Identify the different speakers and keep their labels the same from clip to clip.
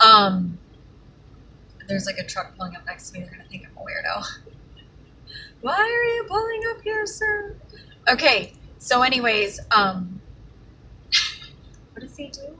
Speaker 1: Um, there's like a truck pulling up next to me. They're gonna think I'm a weirdo. Why are you pulling up here, sir? Okay, so anyways, what is he doing?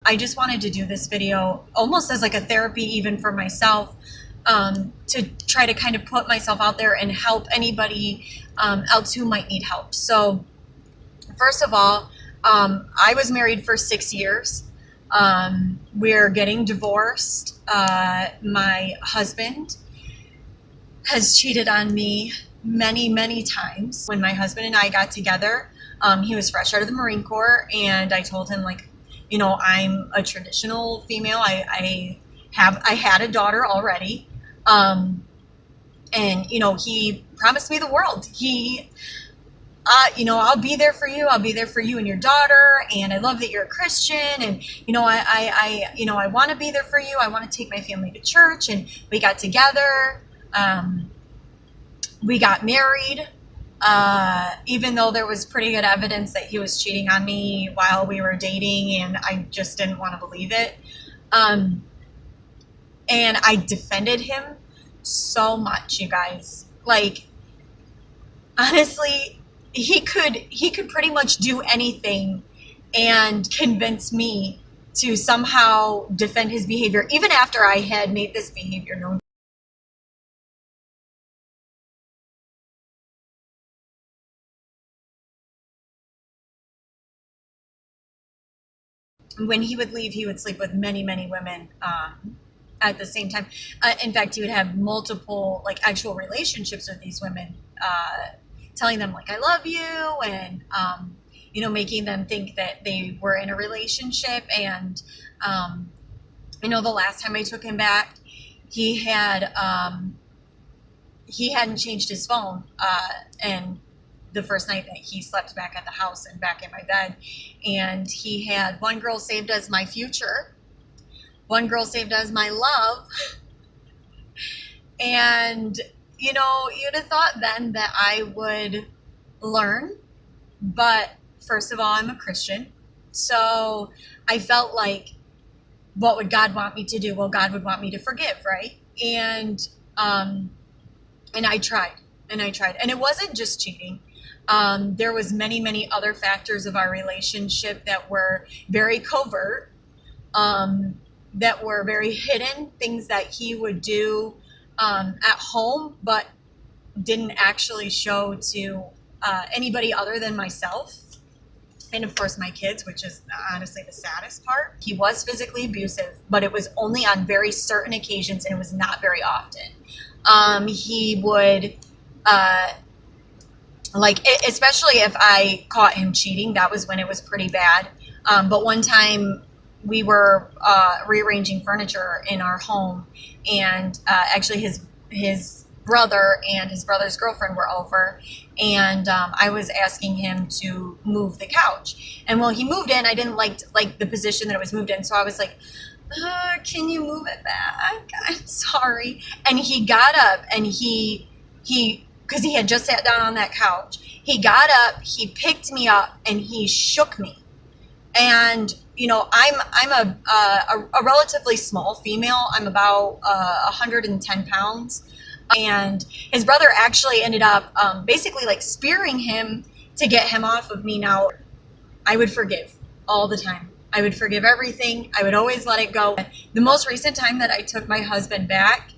Speaker 1: I just wanted to do this video almost as like a therapy, even for myself, to try to kind of put myself out there and help anybody else who might need help. So, first of all, I was married for 6 years. We're getting divorced. My husband has cheated on me many, many times. When my husband and I got together, he was fresh out of the Marine Corps, and I told him, like, you know, I'm a traditional female. I had a daughter already, and you know, he promised me the world. You know, I'll be there for you. I'll be there for you and your daughter. And I love that you're a Christian. And, you know, you know, I want to be there for you. I want to take my family to church. And we got together. We got married. Even though there was pretty good evidence that he was cheating on me while we were dating, and I just didn't want to believe it. And I defended him so much, you guys. Like, honestly, he could pretty much do anything and convince me to somehow defend his behavior, even after I had made this behavior known. When he would leave, he would sleep with many, many women at the same time. In fact, he would have multiple, like, actual relationships with these women, telling them, like, I love you, and you know, making them think that they were in a relationship. And you know, the last time I took him back, he hadn't changed his phone, and the first night that he slept back at the house and back in my bed, and he had one girl saved as my future, one girl saved as my love. And you know, you'd have thought then that I would learn, but first of all, I'm a Christian, so I felt like, what would God want me to do? Well, God would want me to forgive, right? And I tried, and it wasn't just cheating. There was many, many other factors of our relationship that were very covert, that were very hidden, things that he would do at home, but didn't actually show to anybody other than myself. And of course my kids, which is honestly the saddest part. He was physically abusive, but it was only on very certain occasions, and it was not very often. He would, like, especially if I caught him cheating, that was when it was pretty bad. But one time we were rearranging furniture in our home, and actually his brother and his brother's girlfriend were over, and I was asking him to move the couch. And while he moved in, I didn't like the position that it was moved in, so I was like, can you move it back? I'm sorry. And he got up, and he because he had just sat down on that couch, he got up, he picked me up, and he shook me. And you know, I'm a relatively small female. I'm about 110 pounds. And his brother actually ended up basically like spearing him to get him off of me. Now, I would forgive all the time. I would forgive everything. I would always let it go. The most recent time that I took my husband back,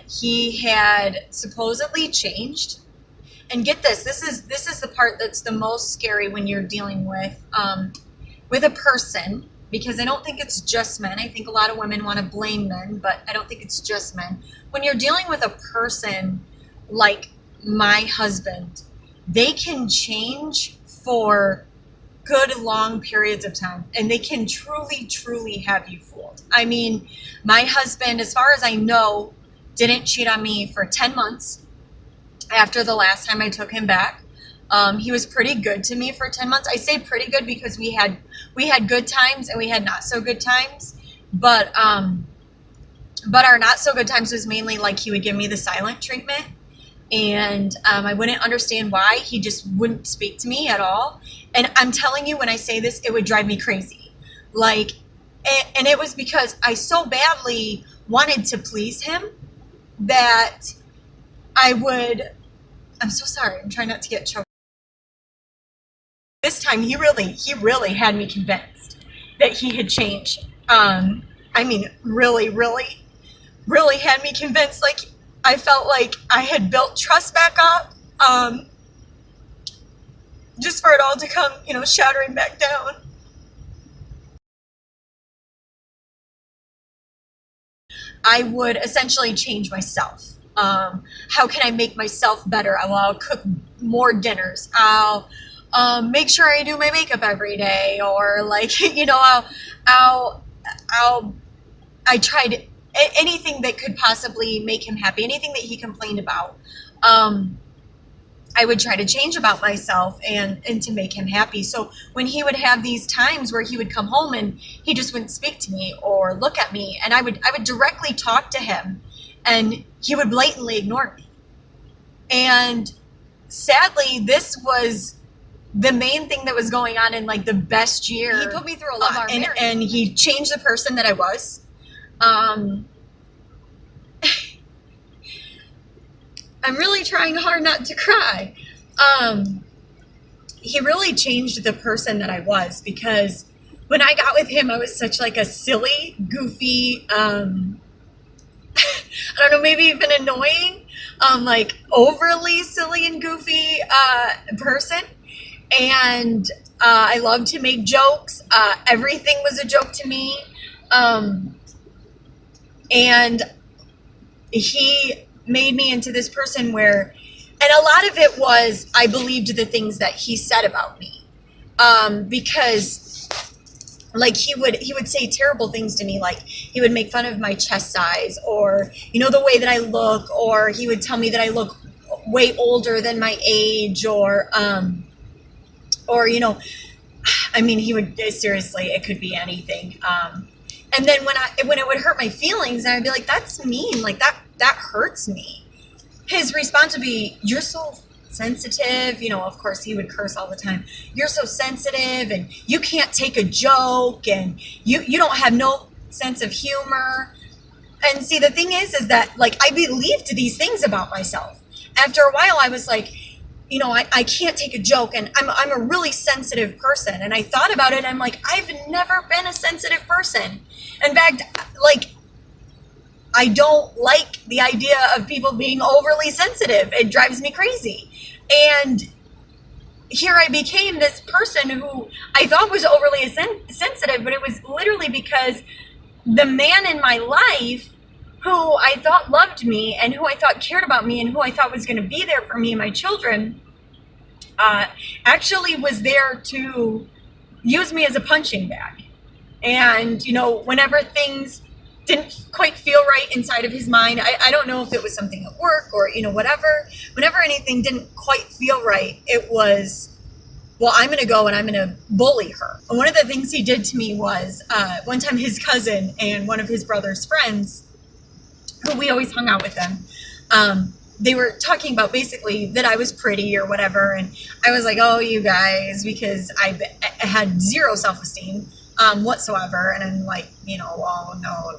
Speaker 1: he had supposedly changed. And get this, this is the part that's the most scary when you're dealing with a person, because I don't think it's just men. I think a lot of women want to blame men, but I don't think it's just men. When you're dealing with a person like my husband, they can change for good long periods of time, and they can truly have you fooled. I mean, my husband, as far as I know, didn't cheat on me for 10 months after the last time I took him back. He was pretty good to me for 10 months. I say pretty good because we had good times and we had not so good times. But our not so good times was mainly like he would give me the silent treatment, and I wouldn't understand why. He just wouldn't speak to me at all. And I'm telling you, when I say this, it would drive me crazy. Like, and it was because I so badly wanted to please him that I'm so sorry. I'm trying not to get choked. This time he really had me convinced that he had changed. I mean, really had me convinced. Like, I felt like I had built trust back up, just for it all to come, shattering back down. I would essentially change myself. How can I make myself better? I'll cook more dinners. I'll make sure I do my makeup every day, or like, I tried anything that could possibly make him happy, anything that he complained about. I would try to change about myself and to make him happy. So when he would have these times where he would come home and he just wouldn't speak to me or look at me, and I would directly talk to him, and he would blatantly ignore me. And sadly, this was the main thing that was going on in like the best year. He put me through a lot, and he changed the person that I was. I'm really trying hard not to cry. He really changed the person that I was, because when I got with him, I was such like a silly, goofy, I don't know, maybe even annoying, like overly silly and goofy person. And I loved to make jokes. Everything was a joke to me. And he made me into this person where, and a lot of it was, I believed the things that he said about me. Because like he would say terrible things to me, like he would make fun of my chest size, or, the way that I look, or he would tell me that I look way older than my age, or I mean, he would, seriously, it could be anything. And then when it would hurt my feelings, and I'd be like, that's mean, like that hurts me. His response would be, you're so sensitive. Of course he would curse all the time. You're so sensitive, and you can't take a joke, and you don't have no sense of humor. And see, the thing is that like I believed these things about myself. After a while, I was like, I can't take a joke, and I'm a really sensitive person. And I thought about it, and I'm like, I've never been a sensitive person. In fact, like, I don't like the idea of people being overly sensitive. It drives me crazy. And here I became this person who I thought was overly sensitive, but it was literally because the man in my life who I thought loved me, and who I thought cared about me, and who I thought was going to be there for me and my children, actually was there to use me as a punching bag. And, whenever things didn't quite feel right inside of his mind, I don't know if it was something at work or, whatever, whenever anything didn't quite feel right, it was, well, I'm going to go and I'm going to bully her. And one of the things he did to me was, one time his cousin and one of his brother's friends, who we always hung out with them, they were talking about basically that I was pretty or whatever. And I was like, oh, you guys, because I had zero self-esteem whatsoever. And I'm like, oh, no.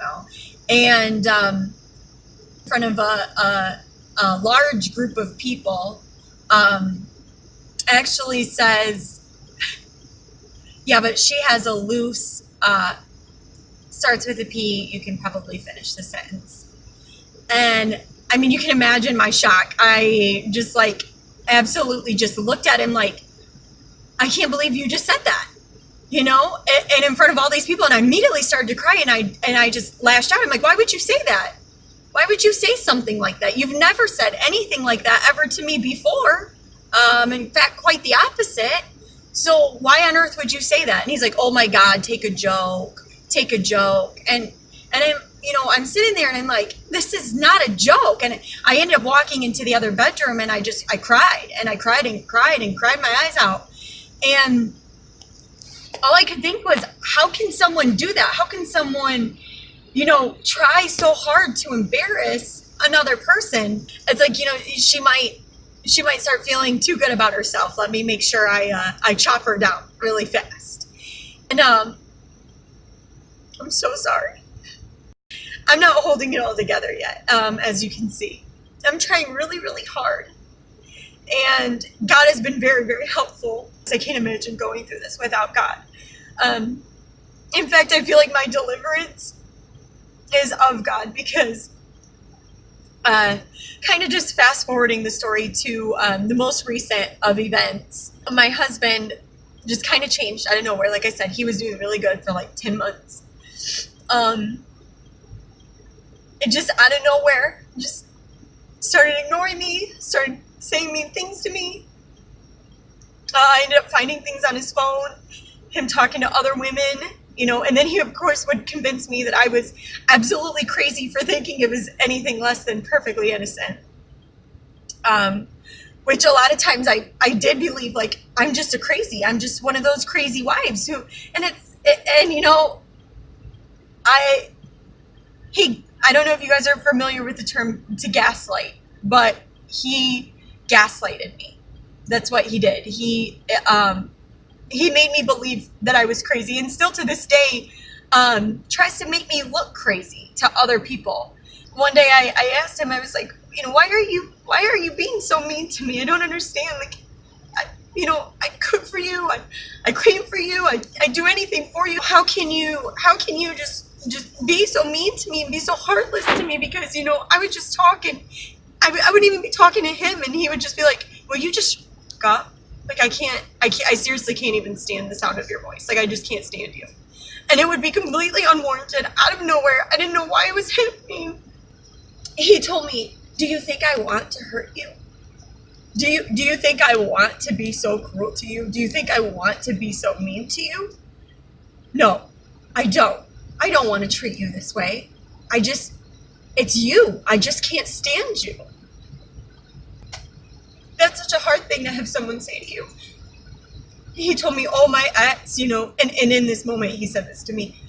Speaker 1: And in front of a large group of people, actually says, yeah, but she has a loose, starts with a P, you can probably finish the sentence. And I mean, you can imagine my shock. I just like absolutely just looked at him like, I can't believe you just said that, and in front of all these people. And I immediately started to cry, and I just lashed out. I'm like, why would you say that? Why would you say something like that? You've never said anything like that ever to me before. In fact, quite the opposite. So why on earth would you say that? And he's like, oh my God, take a joke, take a joke. And I'm sitting there and I'm like, this is not a joke. And I ended up walking into the other bedroom and I cried and I cried and cried and cried my eyes out. And all I could think was, how can someone do that? How can someone, try so hard to embarrass another person? It's like, she might start feeling too good about herself. Let me make sure I chop her down really fast. And I'm so sorry. I'm not holding it all together yet, as you can see. I'm trying really, really hard. And God has been very, very helpful. I can't imagine going through this without God. In fact, I feel like my deliverance is of God, because kind of just fast forwarding the story to the most recent of events, my husband just kind of changed out of nowhere. Like I said, he was doing really good for like 10 months. It just out of nowhere just started ignoring me, started saying mean things to me. I ended up finding things on his phone, him talking to other women, and then he of course would convince me that I was absolutely crazy for thinking it was anything less than perfectly innocent. Which a lot of times I did believe, like, I'm just I'm just one of those crazy wives who, I don't know if you guys are familiar with the term to gaslight, but he gaslighted me. That's what he did. He made me believe that I was crazy, and still to this day tries to make me look crazy to other people. One day I asked him, I was like, why are you being so mean to me? I don't understand. Like, I cook for you, I clean for you, I do anything for you. How can you just be so mean to me and be so heartless to me? Because I would just talk, and I wouldn't even be talking to him, and he would just be like, well, you just got, like, I seriously can't even stand the sound of your voice. Like, I just can't stand you. And it would be completely unwarranted, out of nowhere. I didn't know why it was happening. He told me, do you think I want to hurt you? Do you think I want to be so cruel to you? Do you think I want to be so mean to you? No, I don't. I don't want to treat you this way. It's you. I just can't stand you. That's such a hard thing to have someone say to you. He told me, oh, my ex, and in this moment he said this to me,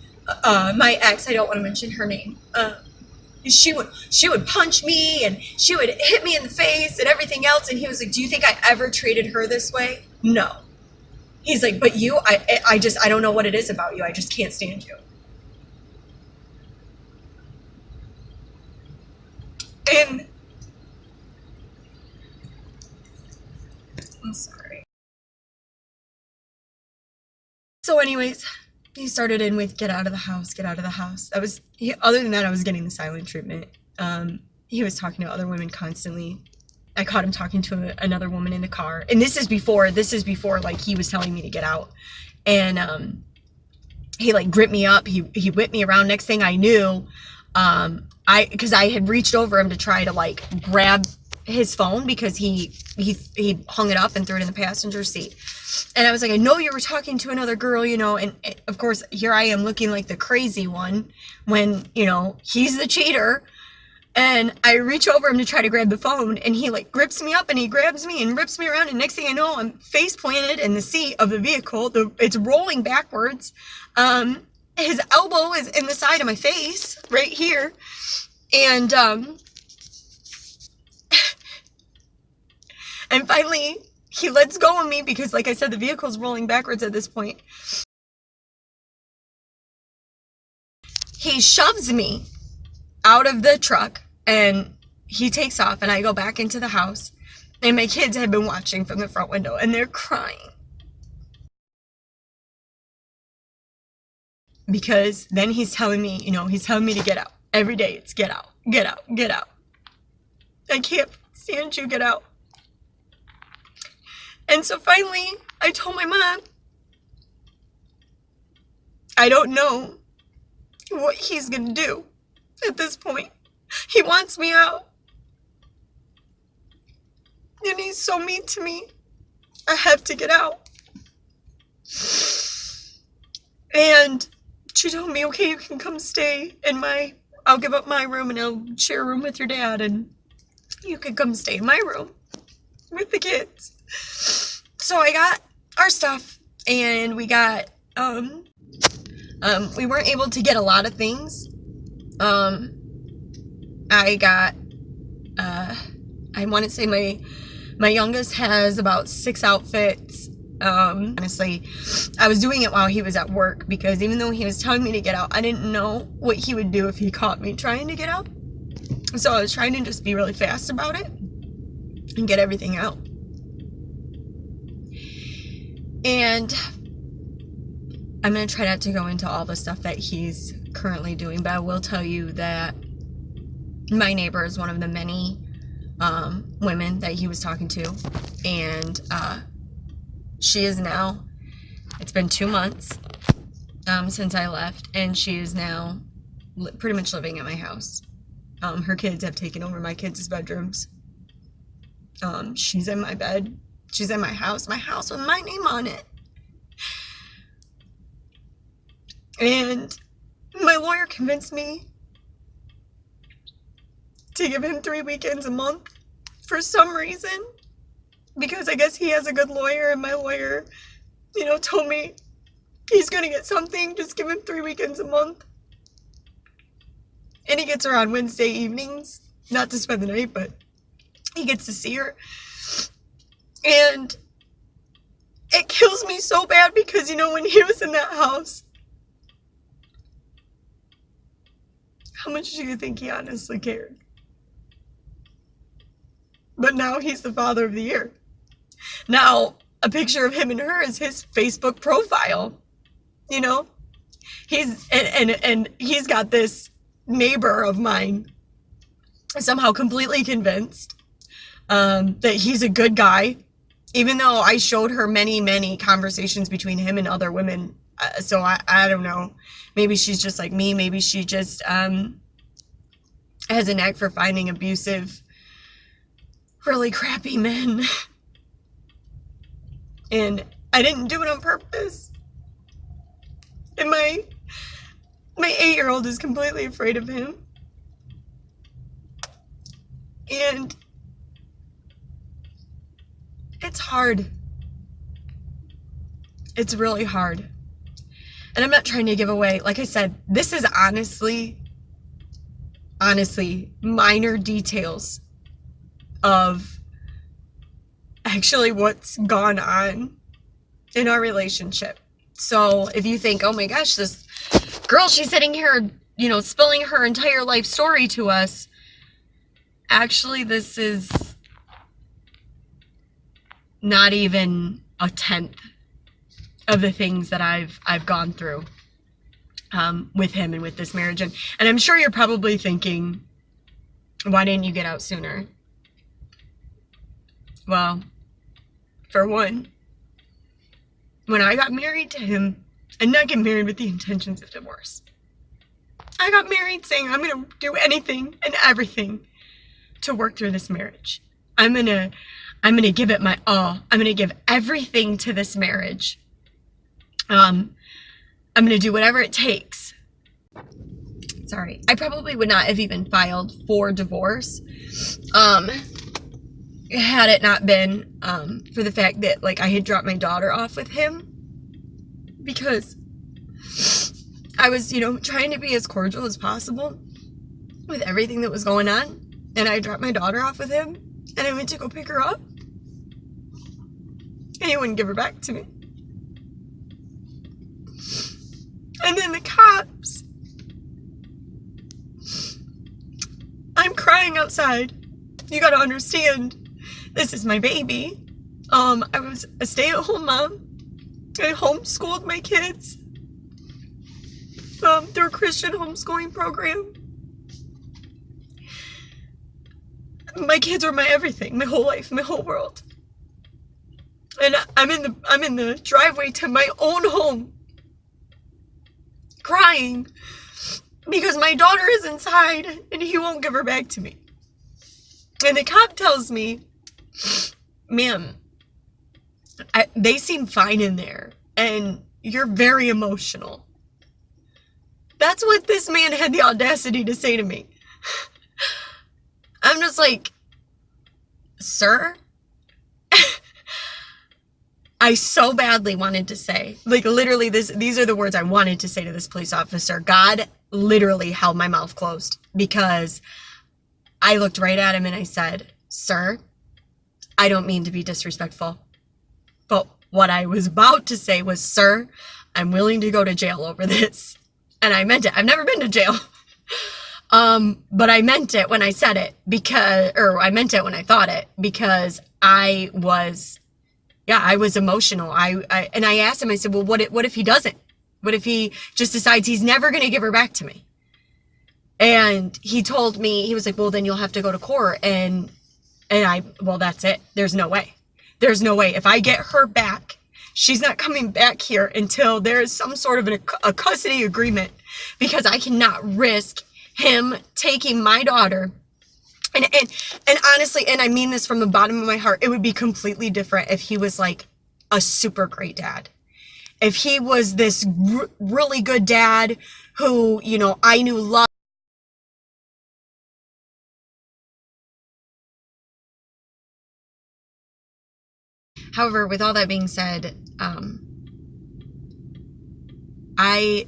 Speaker 1: my ex, I don't want to mention her name, she would punch me and she would hit me in the face and everything else. And he was like, do you think I ever treated her this way? No. He's like, but you, I don't know what it is about you. I just can't stand you. And I'm sorry. So anyways, he started in with, get out of the house, get out of the house. Other than that, I was getting the silent treatment. He was talking to other women constantly. I caught him talking to another woman in the car. And this is before like he was telling me to get out. And he like gripped me up. He whipped me around. Next thing I knew, because I had reached over him to try to like grab his phone, because he hung it up and threw it in the passenger seat. And I was like, I know you were talking to another girl, and of course here I am looking like the crazy one when, he's the cheater. And I reach over him to try to grab the phone, and he like grips me up and he grabs me and rips me around, and next thing I know, I'm face planted in the seat of the vehicle. It's rolling backwards. His elbow is in the side of my face right here. And and finally he lets go of me, because like I said, the vehicle's rolling backwards at this point. He shoves me out of the truck and he takes off, and I go back into the house, and my kids had been watching from the front window and they're crying. Because then he's telling me, to get out. Every day it's get out, get out, get out. I can't stand you, get out. And so finally, I told my mom, I don't know what he's gonna do at this point. He wants me out. And he's so mean to me. I have to get out.
Speaker 2: And she told me, okay, you can come stay in I'll give up my room and I'll share a room with your dad, and you can come stay in my room with the kids. So I got our stuff, and we got, we weren't able to get a lot of things. I got, I want to say my youngest has about 6 outfits. Honestly, I was doing it while he was at work, because even though he was telling me to get out, I didn't know what he would do if he caught me trying to get out. So I was trying to just be really fast about it and get everything out. And I'm going to try not to go into all the stuff that he's currently doing, but I will tell you that my neighbor is one of the many women that he was talking to, and she is now, it's been 2 months since I left, and she is now pretty much living at my house. Her kids have taken over my kids' bedrooms. She's in my bed. She's in my house with my name on it. And my lawyer convinced me to give him 3 weekends a month for some reason, because I guess he has a good lawyer, and my lawyer, told me he's gonna get something, just give him 3 weekends a month. And he gets her on Wednesday evenings, not to spend the night, but he gets to see her. And it kills me so bad, because when he was in that house, how much do you think he honestly cared? But now he's the father of the year. Now, a picture of him and her is his Facebook profile. He's and he's got this neighbor of mine somehow completely convinced that he's a good guy, even though I showed her many conversations between him and other women. So I don't know. Maybe she's just like me. Maybe she just has a knack for finding abusive, really crappy men. And I didn't do it on purpose. And my 8-year-old is completely afraid of him. And it's hard. It's really hard. And I'm not trying to give away, like I said, this is honestly minor details of actually what's gone on in our relationship. So if you think, oh my gosh, this girl, she's sitting here, spilling her entire life story to us. Actually, this is not even a tenth of the things that I've gone through with him and with this marriage. And I'm sure you're probably thinking, why didn't you get out sooner? Well, for one, when I got married to him, and not get married with the intentions of divorce, I got married saying I'm going to do anything and everything to work through this marriage. I'm going to give it my all. I'm going to give everything to this marriage. I'm going to do whatever it takes. Sorry. I probably would not have even filed for divorce had it not been for the fact that I had dropped my daughter off with him, because I was, trying to be as cordial as possible with everything that was going on, and I dropped my daughter off with him, and I went to go pick her up, and he wouldn't give her back to me. And then the cops, I'm crying outside. You gotta understand, this is my baby. I was a stay-at-home mom. I homeschooled my kids through a Christian homeschooling program. My kids were my everything, my whole life, my whole world. And I'm in the driveway to my own home, crying because my daughter is inside and he won't give her back to me. And the cop tells me, ma'am, they seem fine in there. and you're very emotional. That's what this man had the audacity to say to me. I'm just like, sir? I so badly wanted to say, like, literally, these are the words I wanted to say to this police officer. God literally held my mouth closed, because I looked right at him and I said, sir, I don't mean to be disrespectful, but what I was about to say was, sir, I'm willing to go to jail over this. And I meant it. I've never been to jail. But I meant it when I said it, I meant it when I thought it, because I was emotional. I asked him, I said, well, what if he doesn't? What if he just decides he's never going to give her back to me? And he told me, he was like, well, then you'll have to go to court. And well, that's it. There's no way. There's no way. If I get her back, she's not coming back here until there is some sort of a custody agreement, because I cannot risk him taking my daughter. And honestly, and I mean this from the bottom of my heart, it would be completely different if he was like a super great dad. If he was this really good dad who, you know, I knew loved. However, with all that being said, I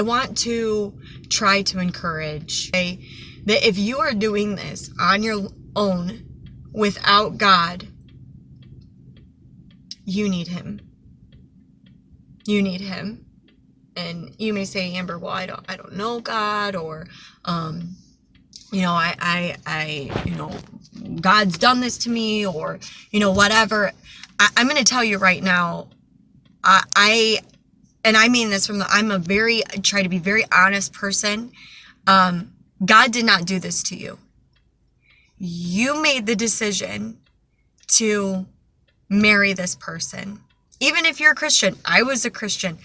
Speaker 2: want to try to encourage that if you are doing this on your own without God, you need him. You need him. And you may say, Amber, well, I don't know God, or you know, you know, God's done this to me, or, you know, whatever. I'm going to tell you right now, and I mean this I try to be very honest person. God did not do this to you. You made the decision to marry this person. Even if you're a Christian, I was a Christian,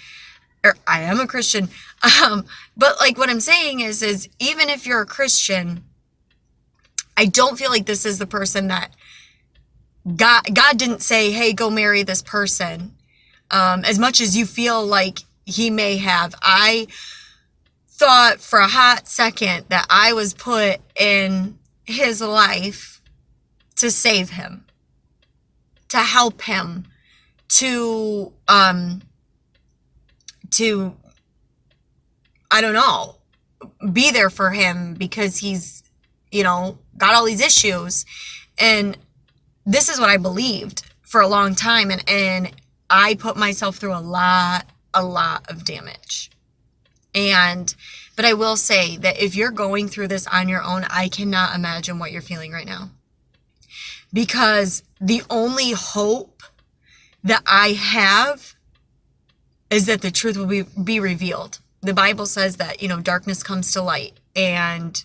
Speaker 2: or I am a Christian. But like what I'm saying is even if you're a Christian, I don't feel like this is the person that God didn't say, hey, go marry this person. As much as you feel like he may have. I thought for a hot second that I was put in his life to save him, to help him, to I don't know, be there for him, because he's, you know, got all these issues. And this is what I believed for a long time. And I put myself through a lot of damage. But I will say that if you're going through this on your own, I cannot imagine what you're feeling right now. Because the only hope that I have is that the truth will be revealed. The Bible says that, you know, darkness comes to light, and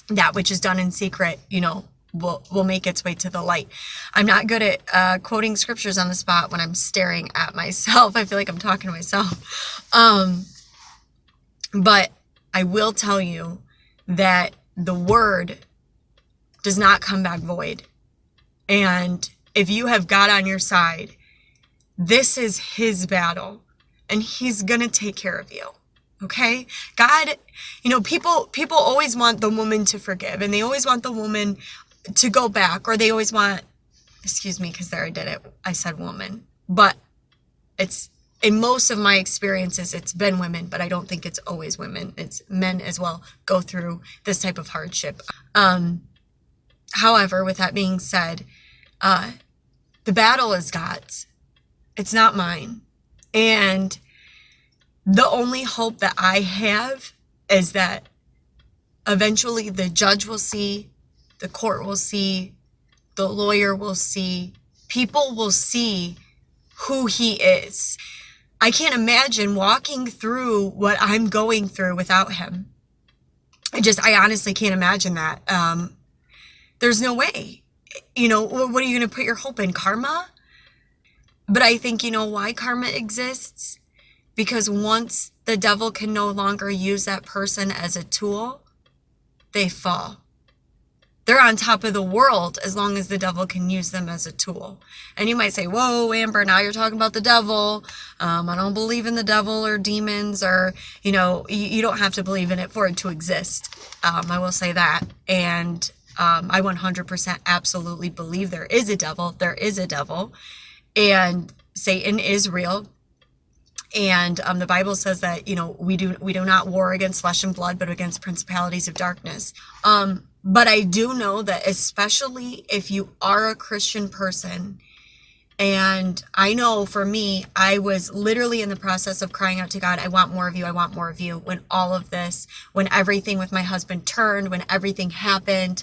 Speaker 2: that which is done in secret, you know, will make its way to the light. I'm not good at quoting scriptures on the spot when I'm staring at myself. I feel like I'm talking to myself. But I will tell you that the word does not come back void. And if you have God on your side, this is his battle, and he's going to take care of you. Okay? God, you know, people always want the woman to forgive, and they always want the woman to go back, or they always want, excuse me, because there I did it. I said woman, but it's, in most of my experiences, it's been women, but I don't think it's always women. It's men as well go through this type of hardship. However, with that being said, the battle is God's. It's not mine. And the only hope that I have is that eventually the judge will see, the court will see, the lawyer will see, people will see who he is. I can't imagine walking through what I'm going through without him. I honestly can't imagine that. There's no way. You know, what are you going to put your hope in? Karma? But I think, you know why karma exists? Because once the devil can no longer use that person as a tool, they fall. they're on top of the world as long as the devil can use them as a tool. And you might say, whoa, Amber, now you're talking about the devil. I don't believe in the devil or demons, or, you know, you don't have to believe in it for it to exist. I will say that. And I 100% absolutely believe there is a devil. There is a devil. And Satan is real. And the Bible says that, you know, we do not war against flesh and blood, but against principalities of darkness. But I do know that, especially if you are a Christian person, and I know for me, I was literally in the process of crying out to God, I want more of you, I want more of you, when all of this, when everything with my husband turned, when everything happened,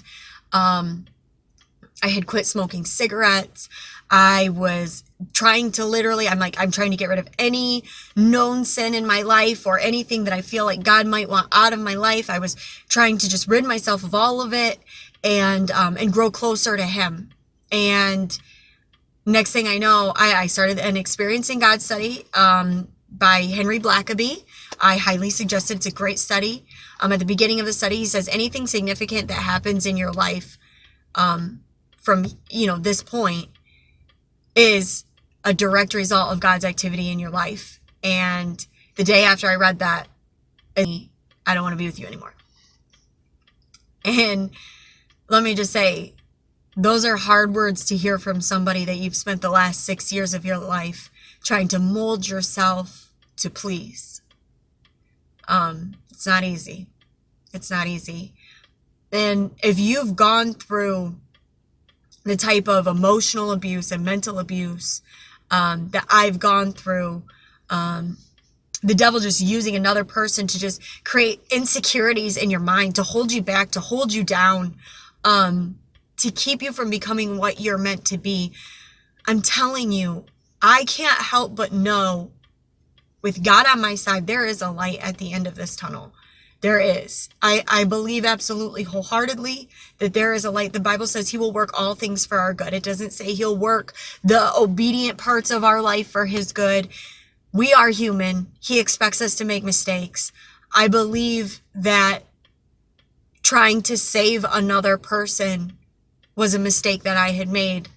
Speaker 2: I had quit smoking cigarettes. I was trying to I'm trying to get rid of any known sin in my life or anything that I feel like God might want out of my life. I was trying to just rid myself of all of it and grow closer to Him. And next thing I know, I started an Experiencing God study by Henry Blackaby. I highly suggest it. It's a great study. At the beginning of the study, he says anything significant that happens in your life from, you know, this point is a direct result of God's activity in your life. And the day after I read that, I don't want to be with you anymore. And let me just say, those are hard words to hear from somebody that you've spent the last 6 years of your life trying to mold yourself to please. It's not easy. It's not easy. And if you've gone through the type of emotional abuse and mental abuse that I've gone through, the devil just using another person to just create insecurities in your mind, to hold you back, to hold you down, to keep you from becoming what you're meant to be. I'm telling you, I can't help but know, with God on my side, there is a light at the end of this tunnel. There is. I believe absolutely wholeheartedly that there is a light. The Bible says He will work all things for our good. It doesn't say He'll work the obedient parts of our life for His good. We are human. He expects us to make mistakes. I believe that trying to save another person was a mistake that I had made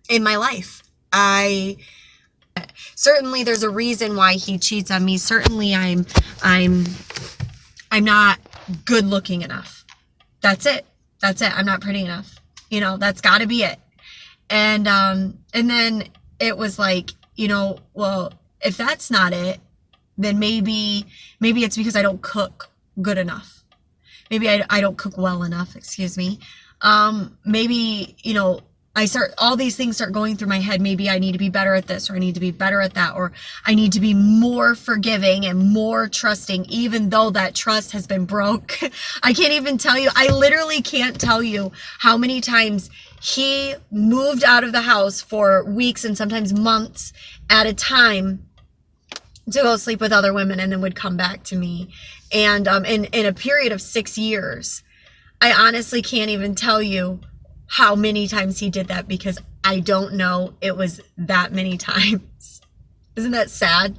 Speaker 2: in my life. Certainly there's a reason why he cheats on me. Certainly I'm not good looking enough. That's it. I'm not pretty enough. You know, that's got to be it. And then it was like, you know, well, if that's not it, then maybe it's because I don't cook good enough. Maybe I don't cook well enough, excuse me. Maybe, you know, all these things start going through my head. Maybe I need to be better at this, or I need to be better at that, or I need to be more forgiving and more trusting, even though that trust has been broke. I can't even tell you. I literally can't tell you how many times he moved out of the house for weeks and sometimes months at a time to go sleep with other women, and then would come back to me. And in a period of 6 years, I honestly can't even tell you how many times he did that, because I don't know. It was that many times. Isn't that sad?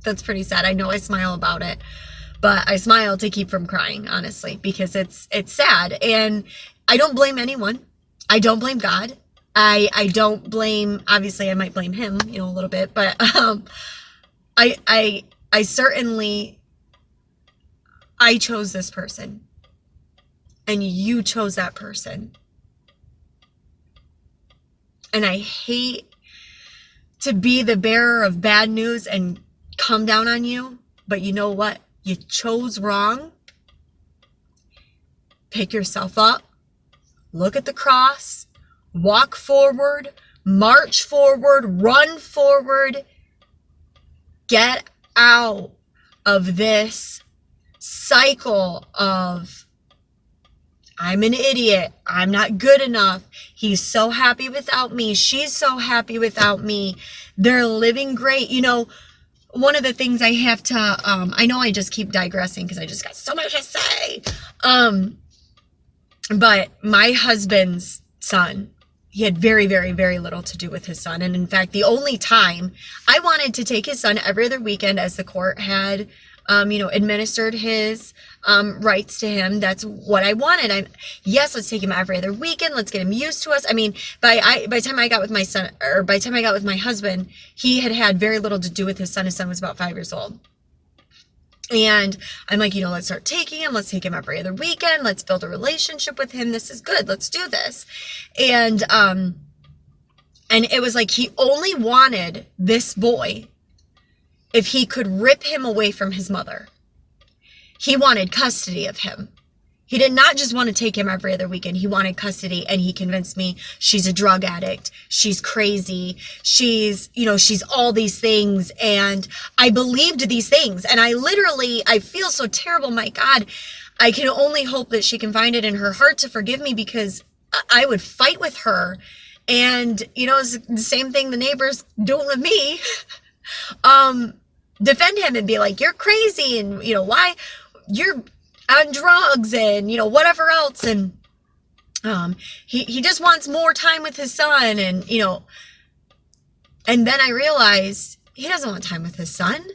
Speaker 2: That's pretty sad. I know I smile about it, but I smile to keep from crying, honestly, because it's sad. And I don't blame anyone. I don't blame God. I don't blame, obviously I might blame him, you know, a little bit, but I certainly, I chose this person, and you chose that person. And I hate to be the bearer of bad news and come down on you, but you know what? You chose wrong. Pick yourself up, look at the cross, walk forward, march forward, run forward. Get out of this cycle of, I'm an idiot, I'm not good enough, he's so happy without me, she's so happy without me, they're living great. You know, one of the things I have to, I know I just keep digressing because I just got so much to say, but my husband's son, he had very, very, very little to do with his son. And in fact, the only time I wanted to take his son every other weekend, as the court had administered his rights to him. That's what I wanted. Yes, let's take him every other weekend. Let's get him used to us. I mean, by the time I got with my son, or by the time I got with my husband, he had very little to do with his son. His son was about 5 years old. And I'm like, let's start taking him. Let's take him every other weekend. Let's build a relationship with him. This is good. Let's do this. And it was like he only wanted this boy if he could rip him away from his mother. He wanted custody of him. He did not just want to take him every other weekend. He wanted custody, and he convinced me she's a drug addict. She's crazy. She's all these things. And I believed these things. And I feel so terrible. My God, I can only hope that she can find it in her heart to forgive me, because I would fight with her. And, it's the same thing the neighbors doing with me. Defend him and be like, you're crazy. And, why you're on drugs and, whatever else. And, he just wants more time with his son. And, and then I realized he doesn't want time with his son.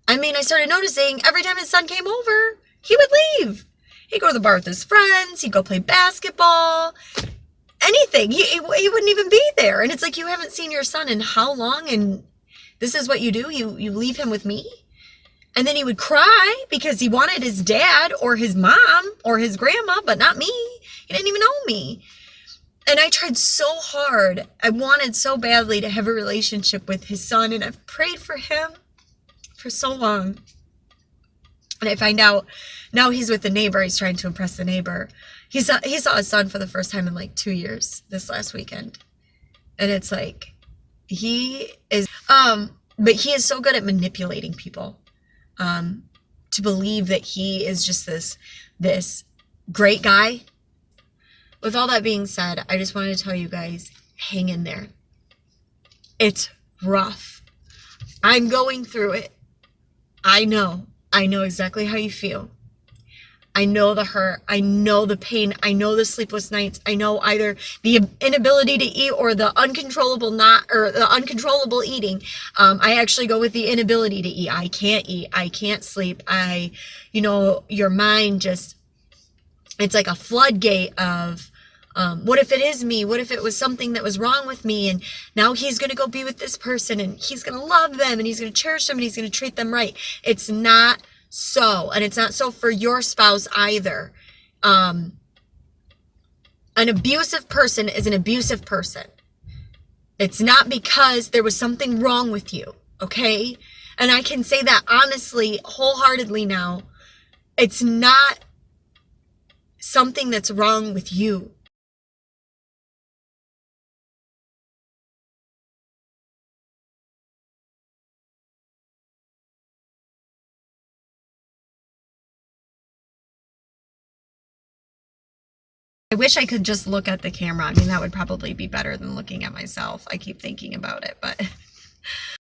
Speaker 2: I mean, I started noticing every time his son came over, he would leave. He'd go to the bar with his friends. He'd go play basketball, anything. He wouldn't even be there. And it's like, you haven't seen your son in how long? And this is what you do? You leave him with me? And then he would cry because he wanted his dad or his mom or his grandma, but not me. He didn't even know me. And I tried so hard. I wanted so badly to have a relationship with his son, and I've prayed for him for so long. And I find out now he's with the neighbor. He's trying to impress the neighbor. He saw his son for the first time in like 2 years this last weekend. And it's like, he is, but he is so good at manipulating people. To believe that he is just this great guy. With all that being said, I just wanted to tell you guys, hang in there. It's rough. I'm going through it. I know exactly how you feel. I know the hurt. I know the pain. I know the sleepless nights. I know either the inability to eat or the uncontrollable eating. I actually go with the inability to eat. I can't eat. I can't sleep. Your mind just, it's like a floodgate of, what if it is me? What if it was something that was wrong with me? And now he's going to go be with this person, and he's going to love them, and he's going to cherish them, and he's going to treat them right. It's not so, and it's not so for your spouse either. An abusive person is an abusive person. It's not because there was something wrong with you, okay? And I can say that honestly, wholeheartedly now. It's not something that's wrong with you. I wish I could just look at the camera. I mean, that would probably be better than looking at myself. I keep thinking about it, but